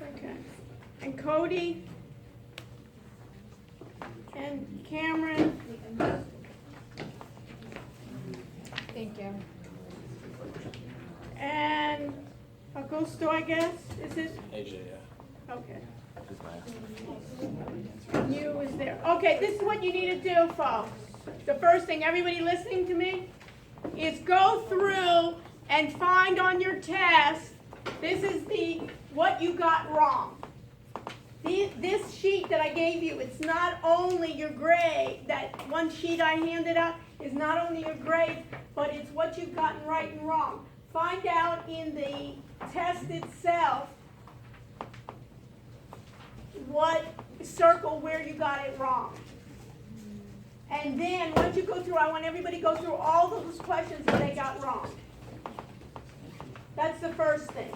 Okay. And Cody. And Cameron. Thank you. And Augusto, I guess, is it? AJ, yeah. Okay. Just my And you is there. Okay, this is what you need to do, folks. The first thing, everybody listening to me, is go through and find on your test, this is what you got wrong. This sheet that I gave you, it's not only your grade, that one sheet I handed out is not only your grade, but it's what you've gotten right and wrong. Find out in the test itself circle where you got it wrong. And then once you go through, I want everybody to go through all those questions that they got wrong. That's the first thing.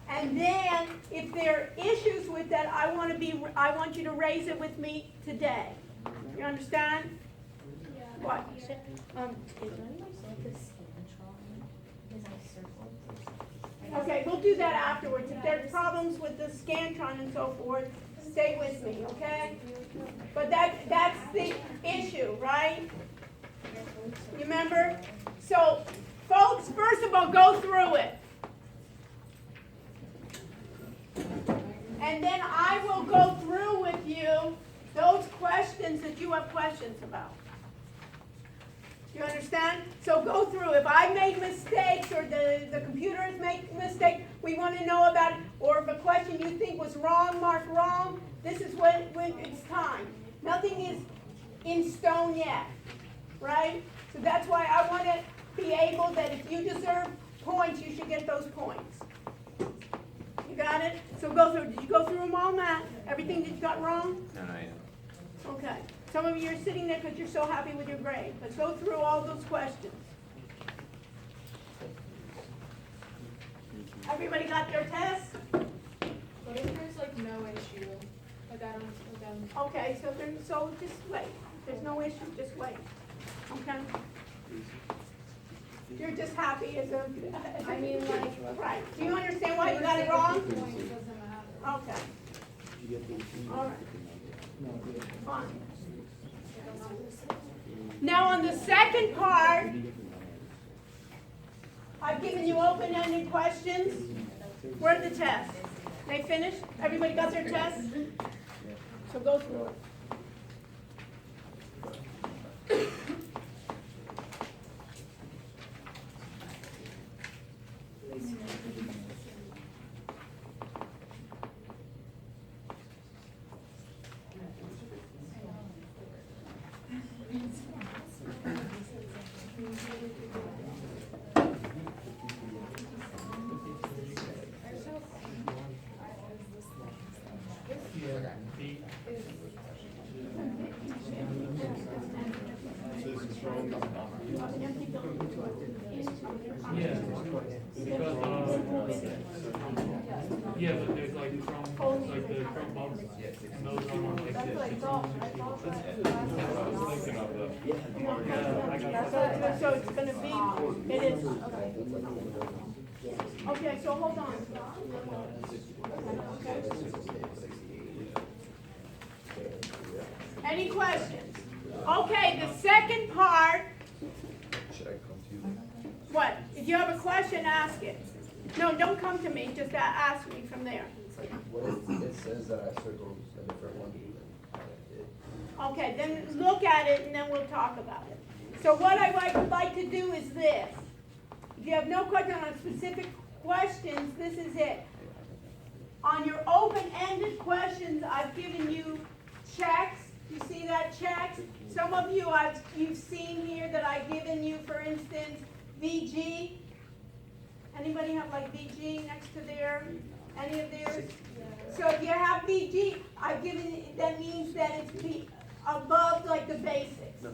And then if there are issues with that, I want you to raise it with me today. You understand? Yeah. What? Is there any way to like the Scantron? Is I circled? Okay, we'll do that afterwards. If there's problems with the Scantron and so forth, stay with me, okay? But that's the issue, right? You remember? So, folks, first of all, go through it. And then I will go through with you those questions that you have questions about. You understand? So go through. If I make mistakes or the computers make mistakes, we want to know about it. Or if a question you think was wrong, mark wrong, this is when it's time. Nothing is in stone yet, right? So that's why I want to be able that if you deserve points, you should get those points. You got it? So go through. Did you go through them all, Matt? Everything that you got wrong? No, I am. Okay. Some of you are sitting there because you're so happy with your grade. Let's go through all those questions. Everybody got their test? But if there's like no issue, like I don't, Okay, so just wait. There's no issue, just wait. Okay? You're just happy as a I mean, like, right. Do you understand why you got it wrong? point doesn't matter. Okay. All right. Fine. Now on the second part, I've given you open-ended questions. Where are the tests? They finished? Everybody got their tests? So go through it. Yeah, because, Yeah, but there's like Chrome, like the Chromebooks, and those are on like That's what I the thought, I thought that. Yeah, I got that. So it's gonna be, it is. Okay, so hold on. Any questions? Okay, the second part, Should I come to you? what? If you have a question, ask it. No, don't come to me, just ask me from there. What if it says that I circled a different one? Okay, then look at it and then we'll talk about it. So what I would like to do is this. If you have no question on specific questions, this is it. On your open-ended questions, I've given you checks. You see that checks? Some of you you've seen here that I've given you, for instance, VG. Anybody have like VG next to their, any of theirs? So if you have VG, I've given, that means that it's above like the basics.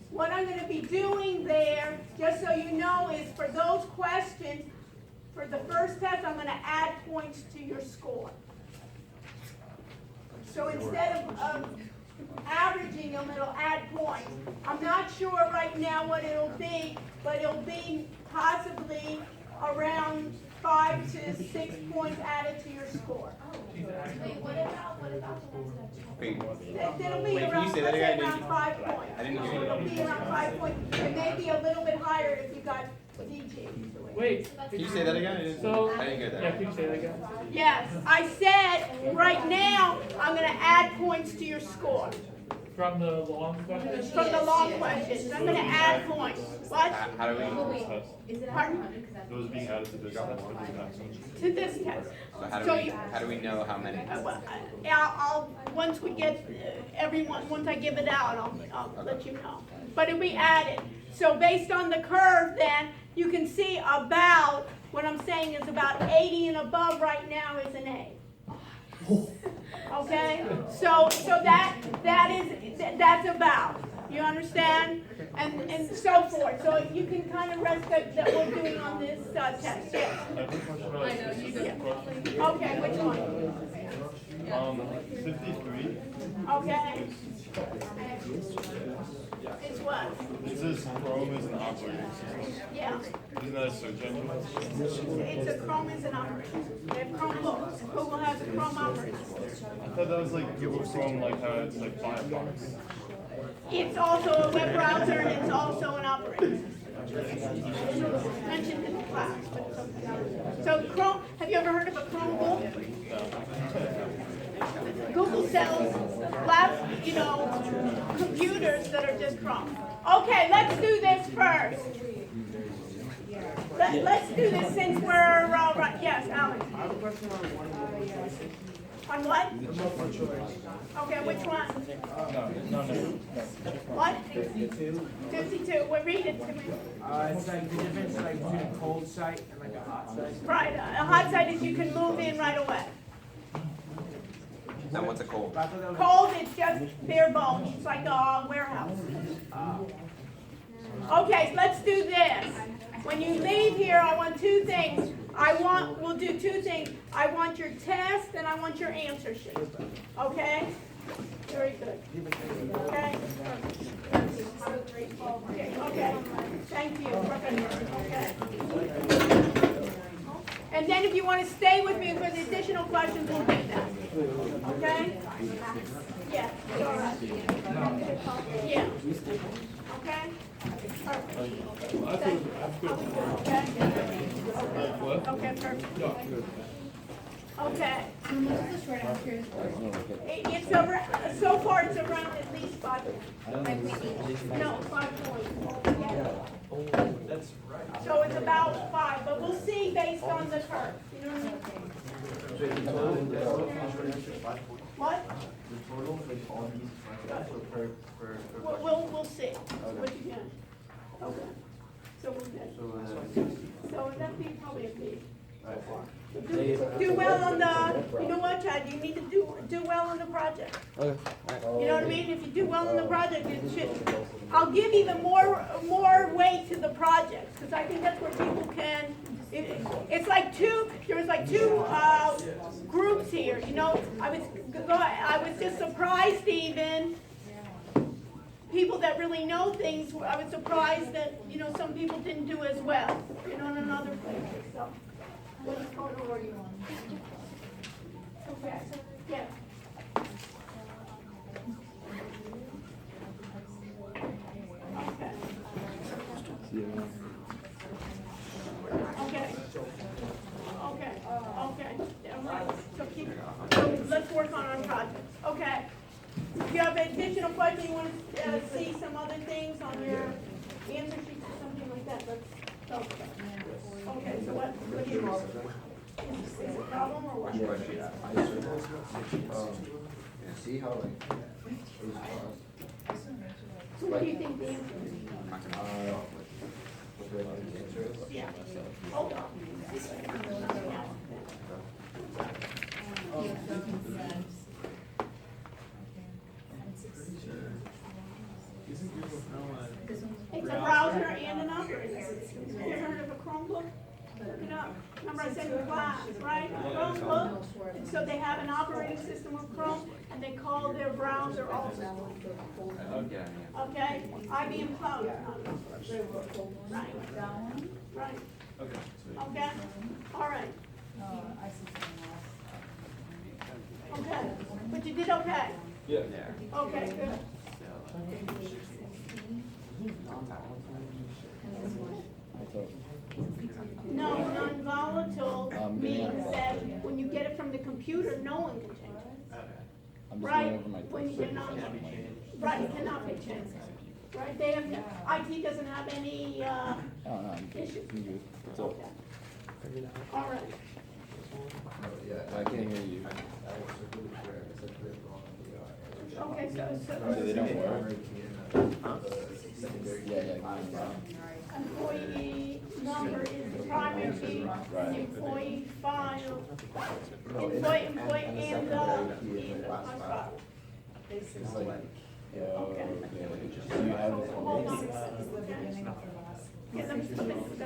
What I'm gonna be doing there, just so you know, is for those questions, for the first test, I'm gonna add points to your score. So instead of averaging them, it'll add points. I'm not sure right now what it'll be, but it'll be possibly around 5 to 6 points added to your score. Wait, what about the ones that? It'll be Wait, can you around, say let's that say again? around 5 points. I didn't hear you. It'll be around 5 points. It may be a little bit higher if you got DG. Wait, Can you say that again? so, I didn't get yeah, that. can you say that again? Yes, I said, right now, I'm gonna add points to your score. From the long questions? From the long questions, I'm gonna add points. What? How do we, Is it Pardon? Those being added to this test or the next? To this test. so how So do we, you- how do we know how many? I'll, once we get everyone, once I give it out, I'll let you know. But it'll be added. So based on the curve then, you can see about, what I'm saying is about 80 and above right now is an A. Okay? So that's about, you understand? And so forth. So you can kind of rest that we're doing on this test, yes. I know, you did. Okay, which one? 53. Okay. It's what? It says Chrome is an operating system. Yeah, Isn't that a search engine? it's a Chrome is an operating system. They have Chromebooks. Google has a Chrome operating system. I thought that was like Google Chrome, like how it's like Firefox. It's also a web browser and it's also an operating system. It's mentioned in the class, but it's something else. So Chrome, have you ever heard of a Chromebook? Google sells computers that are just Chrome. Okay, let's do this first. Let's do this since we're, right, yes, Alex. I have a question on one of the choices. On what? The multiple choice. Okay, which one? No. What? 52. 52, well, read it to me. It's like the difference like between a cold site and like a hot site. Right, a hot site is you can move in right away. And what's a cold? I thought that was Cold, it's just bare bones, it's like a warehouse. Okay, let's do this. When you leave here, I want two things. We'll do two things. I want your test and I want your answer sheet. Okay? Very good. Okay? Okay. Thank you. Okay. And then if you want to stay with me for the additional questions, we'll do that. Okay? Yeah, it's all right. Yeah. Okay? Perfect. Okay, perfect. Okay. It's around, so far it's around at least 5 points. No, 5 points. That's right. So it's about 5, but we'll see based on the curve. You know what? The total for all these questions per We'll see what you get. Okay. So we're good. So that'd be probably a B. Do well on the, you know what, Chad, you need to do well on the project. Okay. You know what I mean? If you do well on the project, it should, I'll give even more weight to the project, because I think that's where people can It's like there's like two groups here, you know? I was just surprised even, people that really know things, I was surprised that, you know, some people didn't do as well, you know, in other places, so. What order are you on? Okay, yeah. Okay. Okay, all right, so let's work on our project, okay. If you have additional questions, you want to see some other things on your answer sheets or something like that, let's talk about it. Okay, so what do you want? Is it a problem or what? See how like, So what do you think the answer is? what do I think the answer is? Yeah. Hold on. It's a browser and an operating system. Have you ever heard of a Chromebook? Look it up. Remember I said in class, right? Chromebook. And so they have an operating system with Chrome, and they call their browser also. Okay? IBM Cloud. Right. Right. Okay? All right. Okay. But you did okay? Yeah. Okay, good. No, non-volatile means that when you get it from the computer, no one can change it. I'm just Right? going over my When you get non, right, it cannot be changed. Right, they have, IT doesn't have any, Oh, no, I'm good. issues. I'm good. What's up? All right. No, yeah, I can't hear you. I circled it where I said put it wrong on the, Okay, So they don't work? secondary. Yeah. employee number is the primary key, and employee file, employee and the key is the file. It's like, Okay. Do you have it? Hold on. Yeah, let me finish. Yeah,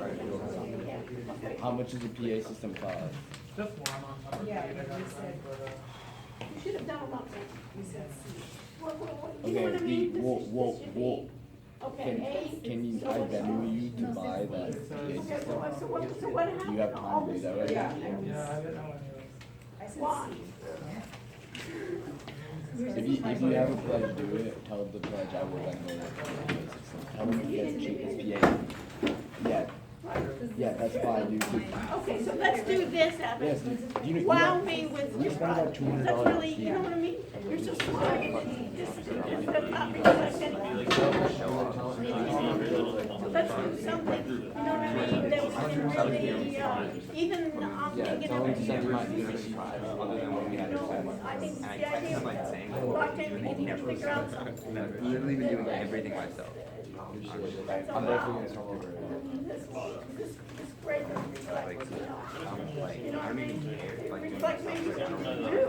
okay. How much is the PA system cost? Just one on top of the other guy, but, You should have done a lot more. You know what I Okay, mean? whoa. Okay, Can you, I Venmo you to buy that PA Okay, system? so what happened? Do you have time to do that right now? yeah, I didn't know anyways. Why? If you have a pledge, do it. Tell the pledge I will Venmo you the PA system. Tell them to get the cheapest PA. Yeah, that's fine, dude. Okay, so let's do this, Yes, Evan. you know, Wow me with we your spent about project. $200 That's really, you here. know what I mean? You're so smart. That's not because I said, let's do something, you know what I mean? That we can really, even, I'm thinking tell them to of, send you my email. I think the idea of blockchain, we need to figure out something. Literally been doing everything myself. That's I'm a definitely lot. gonna come over it. This great, like, you know what I mean? Reflect maybe something to do. You know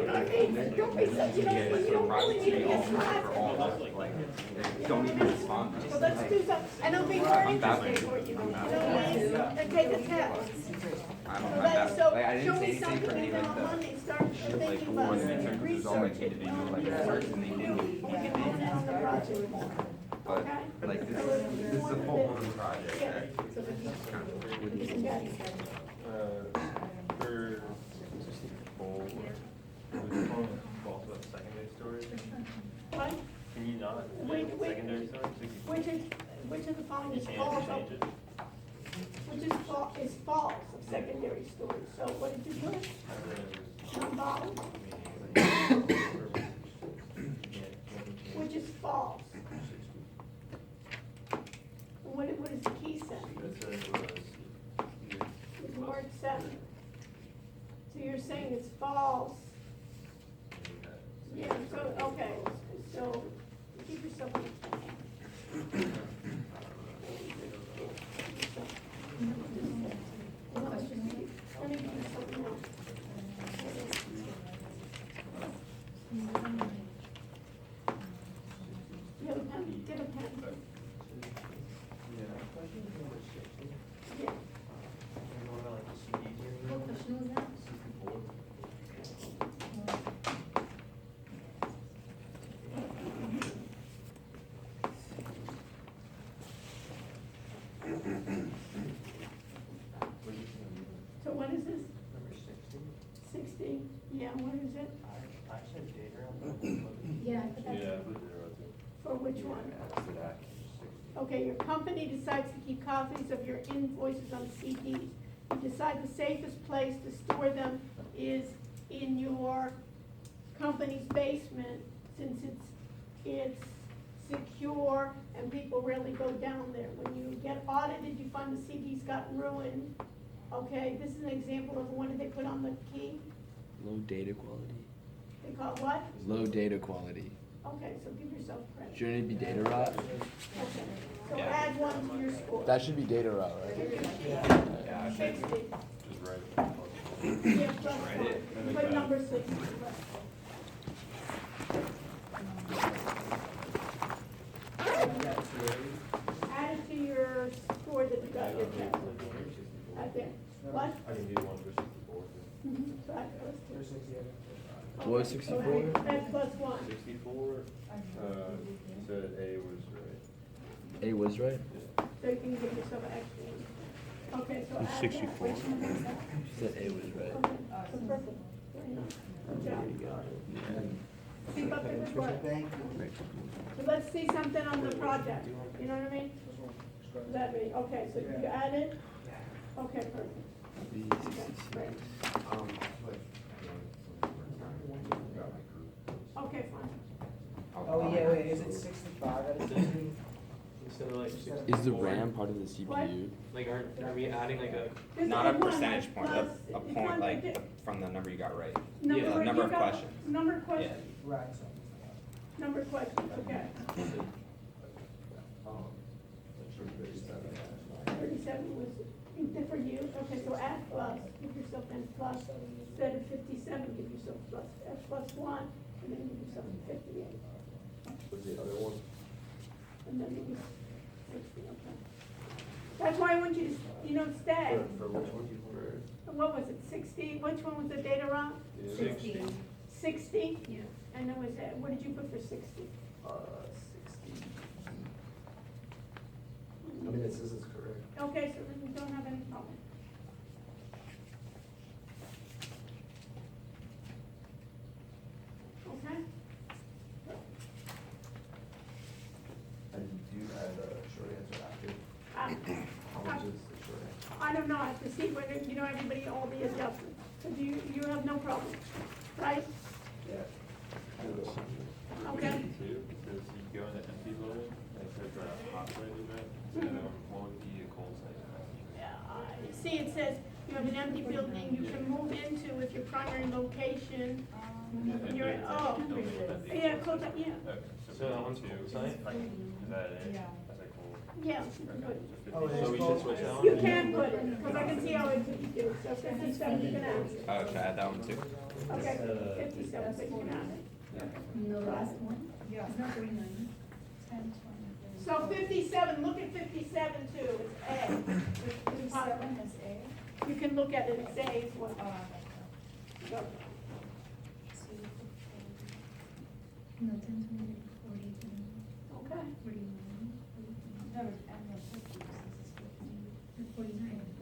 what I mean? Don't be such, you don't really need to be a smart. Don't even respond. So let's do something, and it'll be more interesting for you, you know what I mean? And take a test. So Like, I didn't show say me anything something for any even like on the Monday, start thinking for about the midterm, because there's all like research it. individual like research and they didn't. We can hone in on the project more, But okay? like this So is if you this is a want full to- blown project. Yeah. Right? Okay. For bowl, about secondary storage, What? can you not Wait, do wait. secondary storage? Which of the following You is can't false? change it? Which is false of secondary storage, so what did you do? Non-volatile, which is false. What is the key set? The word seven. So you're saying it's false. Yeah, so, okay, so keep yourself. Let me give you something else. You have a pen? Get a pen. Yeah. Which one? Okay, your company decides to keep copies of your invoices on CDs. You decide the safest place to store them is in your company's basement, since it's secure and people rarely go down there. When you get audited, you find the CDs got ruined. Okay, this is an example of what did they put on the key? Low data quality. They call it what? Low data quality. Okay, so give yourself credit. Shouldn't it be data rot? Okay, so add one to your score. That should be data rot, right? Yeah, 60. just right. Yeah, plus one. Put number 60. Add it to your score that you got your test. Right there. What? I can do one for 64. So add those two. There's 68. What was 64? That's plus one. 64, you said A was right. A was right? So you can give yourself an extra one. Okay, so add that. 64. She said A was right. Okay, so perfect. Very nice. Good job. Keep up the good work. Thank you. So let's see something on the project, you know what I mean? Does that mean, okay, so you added? Okay, perfect. Okay, great. Okay, fine. Oh, yeah, wait, is it 65 out of 60? Instead of like Is the RAM part of the CPU? like are we adding like a There's Not a one, percentage point, plus- a it's point one like that- from the number you got right. Number Yeah, you number of got- questions. Number of questions, Right, so. number of questions, okay. 37 was for you, okay, so add plus, give yourself then plus, instead of 57, give yourself plus, plus one, and then give yourself 58. What's the other one? And then maybe 60, okay. That's why I want you to, stay. For which one? What was it, 60? Which one was the data wrong? 60. 60? Yeah. And then was that, what did you put for 60? 60. I mean, it says it's correct. Okay, so then you don't have any problem. Okay? And do you add a short answer after? How much is the short answer? I don't know, I have to see whether, everybody, all the adjustments. So you have no problem, right? Yeah. Okay. Two, because you go in the empty building, and it says hot site event, instead of what would be a cold site event? See, it says you have an empty building you can move into with your primary location. You're, oh, yeah, close up, yeah, Okay, so on two, is that it? Yeah. That's like cool. yeah, you can put it. Oh, So we should switch that one? You can put it, because I can see how it's, you do, so 57 you can add. Oh, should I add that one too? Okay, 57, so you can add it. No, last one? Yeah. It's not 39. 10, 20, 30. So 57, look at 57 too, it's A. 57 is A. You can look at it, it's A as well. Go. No, 10, 20, 40, Okay. 49, No, and the 50, this is 50. 49.